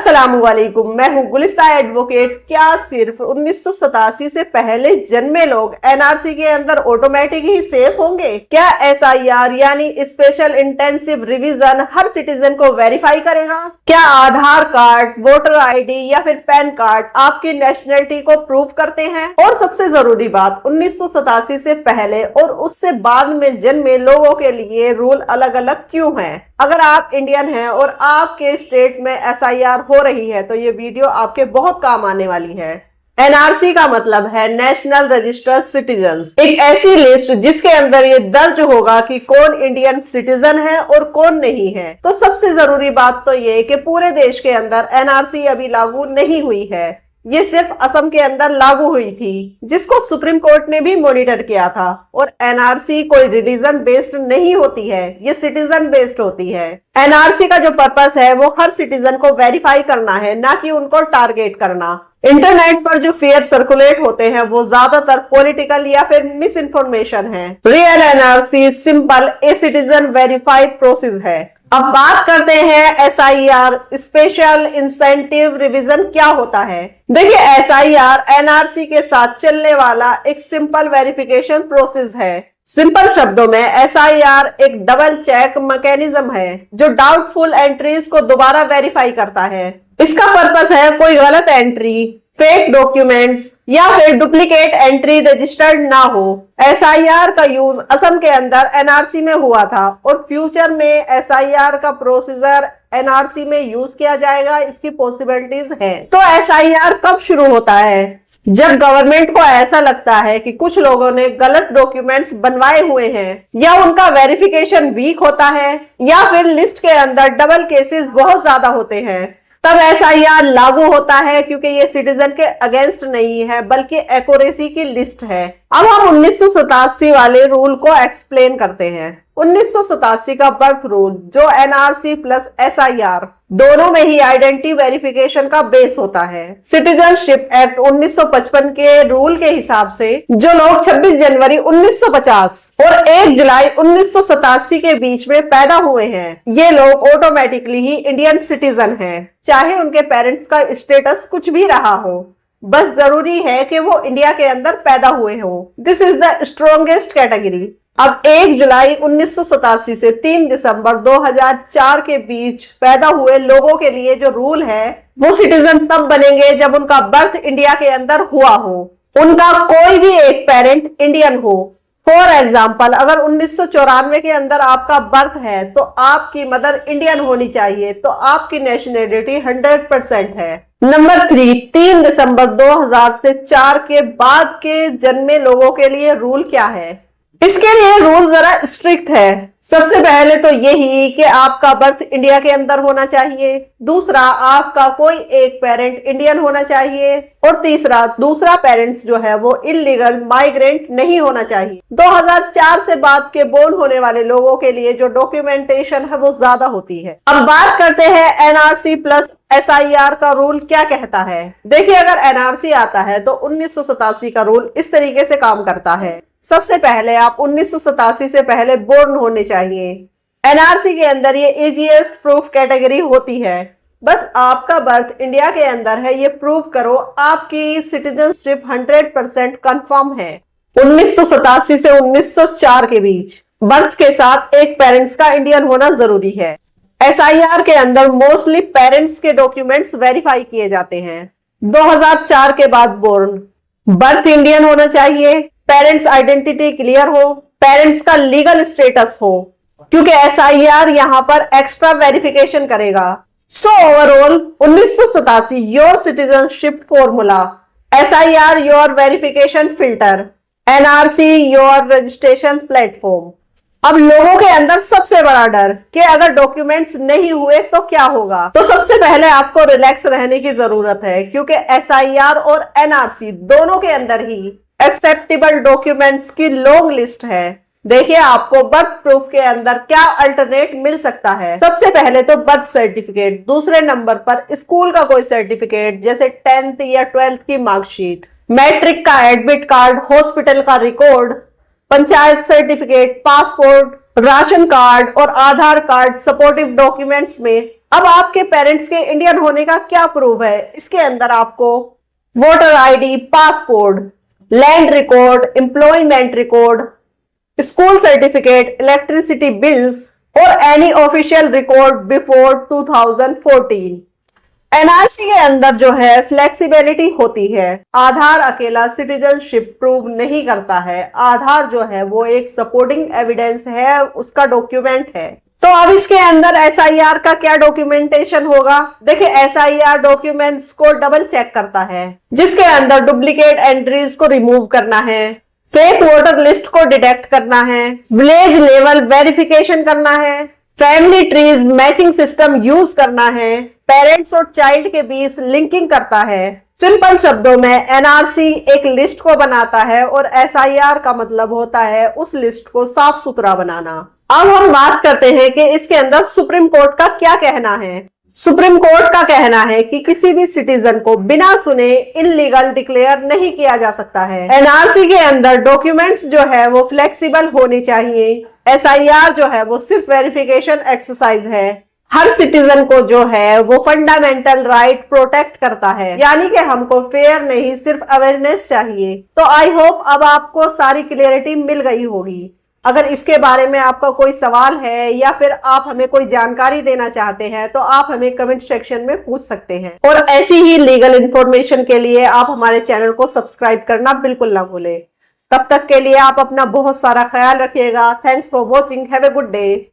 अस्सलामुअलैकुम, मैं हूँ गुलिस्ता एडवोकेट। क्या सिर्फ 1987 से पहले जन्मे लोग एनआरसी के अंदर ऑटोमेटिक ही सेफ होंगे? क्या एसआईआर यानी स्पेशल इंटेंसिव रिवीजन हर सिटीजन को वेरीफाई करेगा? क्या आधार कार्ड, वोटर आईडी या फिर पैन कार्ड आपकी नेशनलिटी को प्रूव करते हैं? और सबसे जरूरी बात, 1987 से पहले और उससे बाद में जन्मे लोगों के लिए रूल अलग अलग क्यों हैं? अगर आप इंडियन हैं और आपके स्टेट में एसआईआर हो रही है तो ये वीडियो आपके बहुत काम आने वाली है। एनआरसी का मतलब है नेशनल रजिस्टर्ड सिटीजन्स, एक ऐसी लिस्ट जिसके अंदर ये दर्ज होगा कि कौन इंडियन सिटीजन है और कौन नहीं है। तो सबसे जरूरी बात तो ये कि पूरे देश के अंदर एनआरसी अभी लागू नहीं हुई है, ये सिर्फ असम के अंदर लागू हुई थी, जिसको सुप्रीम कोर्ट ने भी मॉनिटर किया था। और एनआरसी कोई रिलीजन बेस्ड नहीं होती है, ये सिटीजन बेस्ड होती है। एनआरसी का जो पर्पस है वो हर सिटीजन को वेरीफाई करना है, ना कि उनको टारगेट करना। इंटरनेट पर जो फेयर सर्कुलेट होते हैं वो ज्यादातर पॉलिटिकल या फिर मिस इन्फॉर्मेशन है। Real NRC simple a citizen verified process है। अब बात करते हैं एसआईआर स्पेशल इंसेंटिव रिवीजन क्या होता है। देखिए, एसआईआर एनआरसी के साथ चलने वाला एक सिंपल वेरिफिकेशन प्रोसेस है। सिंपल शब्दों में एसआईआर एक डबल चेक मैकेनिज्म है जो डाउटफुल एंट्रीज को दोबारा वेरीफाई करता है। इसका पर्पस है कोई गलत एंट्री, फेक डॉक्यूमेंट्स या फिर डुप्लीकेट एंट्री रजिस्टर्ड ना हो। एसआईआर का यूज असम के अंदर एनआरसी में हुआ था और फ्यूचर में एसआईआर का प्रोसीजर एनआरसी में यूज किया जाएगा, इसकी पॉसिबिलिटीज हैं। तो एसआईआर कब शुरू होता है? जब गवर्नमेंट को ऐसा लगता है कि कुछ लोगों ने गलत डॉक्यूमेंट्स बनवाए हुए हैं, या उनका वेरिफिकेशन वीक होता है, या फिर लिस्ट के अंदर डबल केसेस बहुत ज्यादा होते हैं, तब एसआईआर लागू होता है, क्योंकि ये सिटीजन के अगेंस्ट नहीं है बल्कि एक्यूरेसी की लिस्ट है। अब हम 1987 वाले रूल को एक्सप्लेन करते हैं। 1987 का बर्थ रूल जो एनआरसी प्लस एसआईआर दोनों में ही आइडेंटिटी वेरिफिकेशन का बेस होता है। सिटीजनशिप एक्ट 1955 के रूल के हिसाब से जो लोग 26 जनवरी 1950 और 1 जुलाई 1987 के बीच में पैदा हुए हैं, ये लोग ऑटोमेटिकली ही इंडियन सिटीजन हैं, चाहे उनके पेरेंट्स का स्टेटस कुछ भी रहा हो। बस जरूरी है कि वो इंडिया के अंदर पैदा हुए हो। This is the strongest category. अब 1 जुलाई 1987 से 3 दिसंबर 2004 के बीच पैदा हुए लोगों के लिए जो रूल है वो सिटीजन तब बनेंगे जब उनका बर्थ इंडिया के अंदर हुआ हो, उनका कोई भी एक पेरेंट इंडियन हो। फॉर एग्जाम्पल, अगर 1994 के अंदर आपका बर्थ है तो आपकी मदर इंडियन होनी चाहिए, तो आपकी नेशनलिटी 100% है। नंबर 3 दिसंबर 2000 से 4 के बाद के जन्मे लोगों के लिए रूल क्या है? इसके लिए रूल जरा स्ट्रिक्ट है। सबसे पहले तो यही कि आपका बर्थ इंडिया के अंदर होना चाहिए, दूसरा आपका कोई एक पेरेंट इंडियन होना चाहिए, और तीसरा दूसरा पेरेंट्स जो है वो इलीगल माइग्रेंट नहीं होना चाहिए। 2004 से बाद के बोर्न होने वाले लोगों के लिए जो डॉक्यूमेंटेशन है वो ज्यादा होती है। अब बात करते हैं एनआरसी प्लस एसआईआर का रूल क्या कहता है। देखिए, अगर एनआरसी आता है तो 1987 का रूल इस तरीके से काम करता है। सबसे पहले आप 1987 से पहले बोर्न होने चाहिए। एनआरसी के अंदर ये इजीएस्ट प्रूफ कैटेगरी होती है। बस आपका बर्थ इंडिया के अंदर है, ये प्रूव करो, आपकी सिटीजनशिप 100% कंफर्म है। 1987 से 1904 के बीच बर्थ के साथ एक पेरेंट्स का इंडियन होना जरूरी है। एसआईआर के अंदर मोस्टली पेरेंट्स के डॉक्यूमेंट्स वेरीफाई किए जाते हैं। 2004 के बाद बोर्न, बर्थ इंडियन होना चाहिए, पेरेंट्स आइडेंटिटी क्लियर हो, पेरेंट्स का लीगल स्टेटस हो, क्योंकि एसआईआर यहां पर एक्स्ट्रा वेरिफिकेशन करेगा। So overall 1987 your citizenship formula, SIR your verification filter, NRC your registration platform. अब लोगों के अंदर सबसे बड़ा डर कि अगर डॉक्यूमेंट्स नहीं हुए तो क्या होगा। तो सबसे पहले आपको रिलैक्स रहने की जरूरत है, क्योंकि एसआईआर और एनआरसी दोनों के अंदर ही एक्सेप्टेबल डॉक्यूमेंट्स की लॉन्ग लिस्ट है। देखिए, आपको बर्थ प्रूफ के अंदर क्या अल्टरनेट मिल सकता है। सबसे पहले तो बर्थ सर्टिफिकेट, दूसरे नंबर पर स्कूल का कोई सर्टिफिकेट जैसे 10th या 12th की मार्कशीट, मैट्रिक का एडमिट कार्ड, हॉस्पिटल का record, panchayat certificate, passport, ration card और आधार कार्ड सपोर्टिव डॉक्यूमेंट्स में अब आपके पेरेंट्स के इंडियन होने का क्या प्रूफ है? इसके अंदर आपको voter ID, passport, land record, employment record, school certificate, electricity bills और any official record before 2014। NRC के अंदर जो है फ्लेक्सिबिलिटी होती है। आधार अकेला सिटीजनशिप प्रूव नहीं करता है। आधार जो है वो एक सपोर्टिंग एविडेंस है, उसका डॉक्यूमेंट है। तो अब इसके अंदर एसआईआर का क्या डॉक्यूमेंटेशन होगा? देखिए, एसआईआर डॉक्यूमेंट्स को डबल चेक करता है, जिसके अंदर डुप्लीकेट एंट्रीज को रिमूव करना है, फेक वोटर लिस्ट को डिटेक्ट करना है, विलेज लेवल वेरिफिकेशन करना है, family trees matching system use करना है, पेरेंट्स और चाइल्ड के बीच लिंकिंग करता है। सिंपल शब्दों में एनआरसी एक लिस्ट को बनाता है और एसआईआर का मतलब होता है उस लिस्ट को साफ सुथरा बनाना। अब हम बात करते हैं कि इसके अंदर सुप्रीम कोर्ट का क्या कहना है। सुप्रीम कोर्ट का कहना है कि किसी भी सिटीजन को बिना सुने इनलीगल डिक्लेयर नहीं किया जा सकता है। एनआरसी के अंदर डॉक्यूमेंट्स जो है वो फ्लेक्सिबल होने चाहिए। एसआईआर जो है वो सिर्फ वेरिफिकेशन एक्सरसाइज है। हर सिटीजन को जो है वो फंडामेंटल राइट प्रोटेक्ट करता है, यानी कि हमको फेयर नहीं सिर्फ अवेयरनेस चाहिए। तो आई होप अब आपको सारी क्लियरिटी मिल गई होगी। अगर इसके बारे में आपका कोई सवाल है या फिर आप हमें कोई जानकारी देना चाहते हैं तो आप हमें कमेंट सेक्शन में पूछ सकते हैं। और ऐसी ही लीगल इंफॉर्मेशन के लिए आप हमारे चैनल को सब्सक्राइब करना बिल्कुल ना भूलें। तब तक के लिए आप अपना बहुत सारा ख्याल रखिएगा। Thanks for watching. Have a good day.